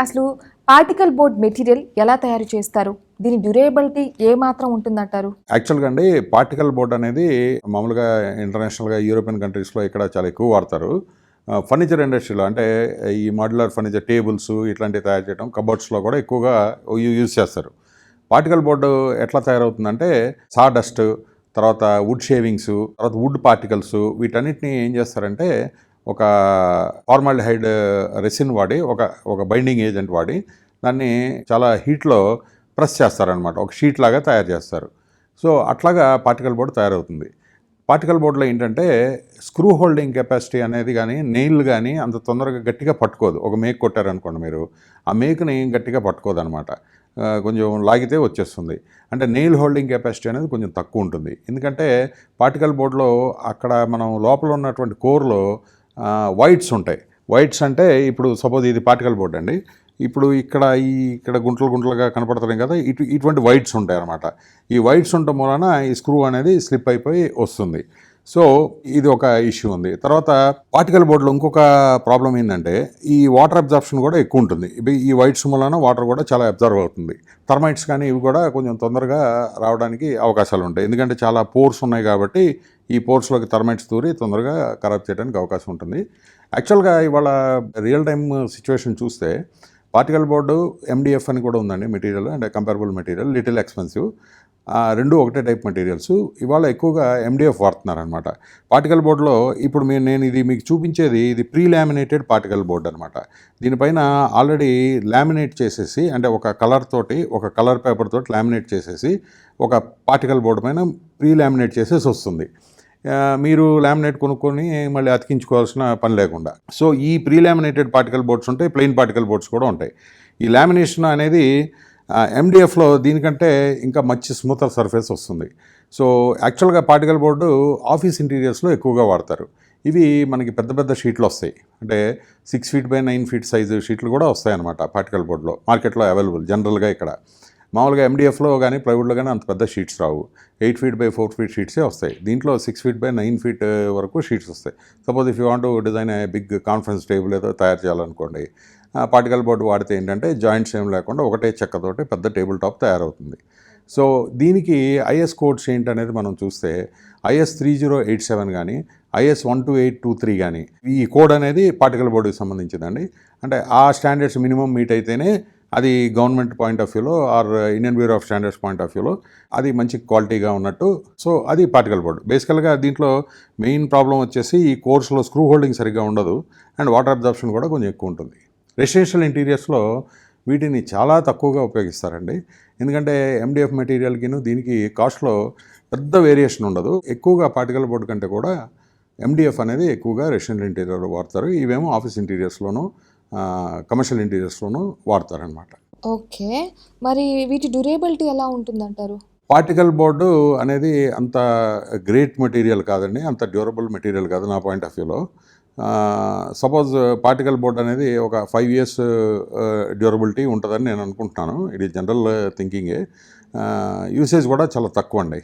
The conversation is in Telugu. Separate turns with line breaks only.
అసలు పార్టికల్ బోర్డ్ మెటీరియల్ ఎలా తయారు చేస్తారు? దీని డ్యూరబిలిటీ ఏమాత్రం ఉంటుందంటారు?
యాక్చువల్‌గా అండి పార్టికల్ బోర్డ్ అనేది మామూలుగా ఇంటర్నేషనల్‌గా యూరోపియన్ కంట్రీస్‌లో ఇక్కడ చాలా ఎక్కువ వాడతారు. ఫర్నిచర్ ఇండస్ట్రీలో అంటే ఈ మాడ్యులర్ ఫర్నిచర్ టేబుల్స్ ఇట్లాంటివి తయారు చేయడం కబోర్డ్స్‌లో కూడా ఎక్కువగా యూజ్ చేస్తారు. పార్టికల్ బోర్డు ఎట్లా తయారవుతుందంటే సాడస్ట్, తర్వాత వుడ్ షేవింగ్స్, తర్వాత వుడ్ పార్టికల్స్ వీటన్నిటిని ఏం చేస్తారంటే ఒక ఫార్మాల్డిహైడ్ రెసిన్ వాడి ఒక బైండింగ్ ఏజెంట్ వాడి దాన్ని చాలా హీట్లో ప్రెస్ చేస్తారనమాట. ఒక షీట్ లాగా తయారు చేస్తారు. సో అట్లాగా పార్టికల్ బోర్డు తయారవుతుంది. పార్టికల్ బోర్డులో ఏంటంటే స్క్రూ హోల్డింగ్ కెపాసిటీ అనేది కానీ నెయిల్ కానీ అంత తొందరగా గట్టిగా పట్టుకోదు. ఒక మేక్ కొట్టారనుకోండి మీరు, ఆ మేక్ని గట్టిగా పట్టుకోదు అనమాట. కొంచెం లాగితే వచ్చేస్తుంది. అంటే నెయిల్ హోల్డింగ్ కెపాసిటీ అనేది కొంచెం తక్కువ ఉంటుంది. ఎందుకంటే పార్టికల్ బోర్డులో అక్కడ మనం లోపల ఉన్నటువంటి కోర్లో వైట్స్ ఉంటాయి. వైట్స్ అంటే ఇప్పుడు సపోజ్ ఇది పార్టికల్ బోర్డ్ అండి. ఇప్పుడు ఇక్కడ గుంటలు గుంటలుగా కనపడుతున్నాయి కదా, ఇటువంటి వైట్స్ ఉంటాయి అన్నమాట. ఈ వైట్స్ ఉండటం వలన ఈ స్క్రూ అనేది స్లిప్ అయిపోయి వస్తుంది. సో ఇది ఒక ఇష్యూ ఉంది. తర్వాత పార్టికల్ బోర్డులో ఇంకొక ప్రాబ్లం ఏంటంటే ఈ వాటర్ అబ్జార్ప్షన్ కూడా ఎక్కువ ఉంటుంది. ఈ వైట్స్ వలన వాటర్ కూడా చాలా అబ్జర్వ్ అవుతుంది. థర్మైట్స్ కానీ ఇవి కూడా కొంచెం తొందరగా రావడానికి అవకాశాలు ఉంటాయి. ఎందుకంటే చాలా పోర్స్ ఉన్నాయి కాబట్టి ఈ పోర్స్లోకి థర్మైట్స్ దూరి తొందరగా ఖరాబ్ చేయడానికి అవకాశం ఉంటుంది. యాక్చువల్గా ఇవాళ రియల్ టైమ్ సిచ్యువేషన్ చూస్తే పార్టికల్ బోర్డు ఎండిఎఫ్ అని కూడా ఉందండి మెటీరియల్, అంటే కంపారబుల్ మెటీరియల్, లిటిల్ ఎక్స్పెన్సివ్. రెండు ఒకటే టైప్ మెటీరియల్స్. ఇవాళ ఎక్కువగా ఎండిఎఫ్ వాడుతున్నారనమాట. పార్టికల్ బోర్డులో ఇప్పుడు నేను ఇది మీకు చూపించేది ఇది ప్రీ లామినేటెడ్ పార్టికల్ బోర్డ్ అనమాట. దీనిపైన ఆల్రెడీ లామినేట్ చేసేసి, అంటే ఒక కలర్ తోటి ఒక కలర్ పేపర్ తోటి లామినేట్ చేసేసి ఒక పార్టికల్ బోర్డు పైన ప్రీ లామినేట్ చేసేసి వస్తుంది. మీరు లామినేట్ కొనుక్కొని మళ్ళీ అతికించుకోవాల్సిన పని లేకుండా. సో ఈ ప్రీ లామినేటెడ్ పార్టికల్ బోర్డ్స్ ఉంటాయి, ప్లెయిన్ పార్టికల్ బోర్డ్స్ కూడా ఉంటాయి. ఈ లామినేషన్ అనేది ఎండిఎఫ్లో దీనికంటే ఇంకా మంచి స్మూతర్ సర్ఫేస్ వస్తుంది. సో యాక్చువల్గా పార్టికల్ బోర్డు ఆఫీస్ ఇంటీరియర్స్లో ఎక్కువగా వాడతారు. ఇవి మనకి పెద్ద పెద్ద షీట్లు వస్తాయి, అంటే 6 feet by 9 feet సైజు షీట్లు కూడా వస్తాయి అన్నమాట. పార్టికల్ బోర్డులో మార్కెట్లో అవైలబుల్ జనరల్గా. ఇక్కడ మామూలుగా ఎండిఎఫ్లో కానీ ప్లైవుడ్లో కానీ అంత పెద్ద షీట్స్ రావు. 8 feet by 4 feet షీట్సే వస్తాయి. దీంట్లో 6 feet by 9 feet వరకు షీట్స్ వస్తాయి. Suppose if you want to design a big conference table ఏదో తయారు చేయాలనుకోండి, పార్టికల్ బోర్డు వాడితే ఏంటంటే జాయింట్స్ ఏం లేకుండా ఒకటే చెక్కతోటి పెద్ద టేబుల్ టాప్ తయారవుతుంది. సో దీనికి ఐఎస్ కోడ్స్ ఏంటనేది మనం చూస్తే IS 3087 కానీ IS 12823 కానీ ఈ కోడ్ అనేది పార్టికల్ బోర్డుకి సంబంధించిందండి. అంటే ఆ స్టాండర్డ్స్ మినిమం మీట్ అయితేనే అది గవర్నమెంట్ పాయింట్ ఆఫ్ వ్యూలో or Indian Bureau of Standards point of వ్యూలో అది మంచి క్వాలిటీగా ఉన్నట్టు. సో అది పార్టికల్ బోర్డు. బేసికల్గా దీంట్లో మెయిన్ ప్రాబ్లం వచ్చేసి ఈ కోర్స్లో స్క్రూ హోల్డింగ్ సరిగ్గా ఉండదు, అండ్ వాటర్ అబ్జార్ప్షన్ కూడా కొంచెం ఎక్కువ ఉంటుంది. రెసిడెన్షియల్ ఇంటీరియర్స్లో వీటిని చాలా తక్కువగా ఉపయోగిస్తారండి. ఎందుకంటే ఎండిఎఫ్ మెటీరియల్కిను దీనికి కాస్ట్లో పెద్ద వేరియేషన్ ఉండదు. ఎక్కువగా పార్టికల్ బోర్డు కంటే కూడా ఎండిఎఫ్ అనేది ఎక్కువగా రెసిడెన్షియల్ ఇంటీరియర్లో వాడతారు. ఇవేమో ఆఫీస్ ఇంటీరియర్స్లోనూ కమర్షియల్ ఇంటీరియర్స్లోనూ వాడతారనమాట.
ఓకే, మరి వీటి డ్యూరబిలిటీ ఎలా ఉంటుందంటారు?
పార్టికల్ బోర్డు అనేది అంత గ్రేట్ మెటీరియల్ కాదండి, అంత డ్యూరబుల్ మెటీరియల్ కాదు నా పాయింట్ ఆఫ్ వ్యూలో. సపోజ్ పార్టికల్ బోర్డ్ అనేది ఒక 5 years డ్యూరబిలిటీ ఉంటుందని నేను అనుకుంటున్నాను. ఇది జనరల్ థింకింగే. యూసేజ్ కూడా చాలా తక్కువ అండి.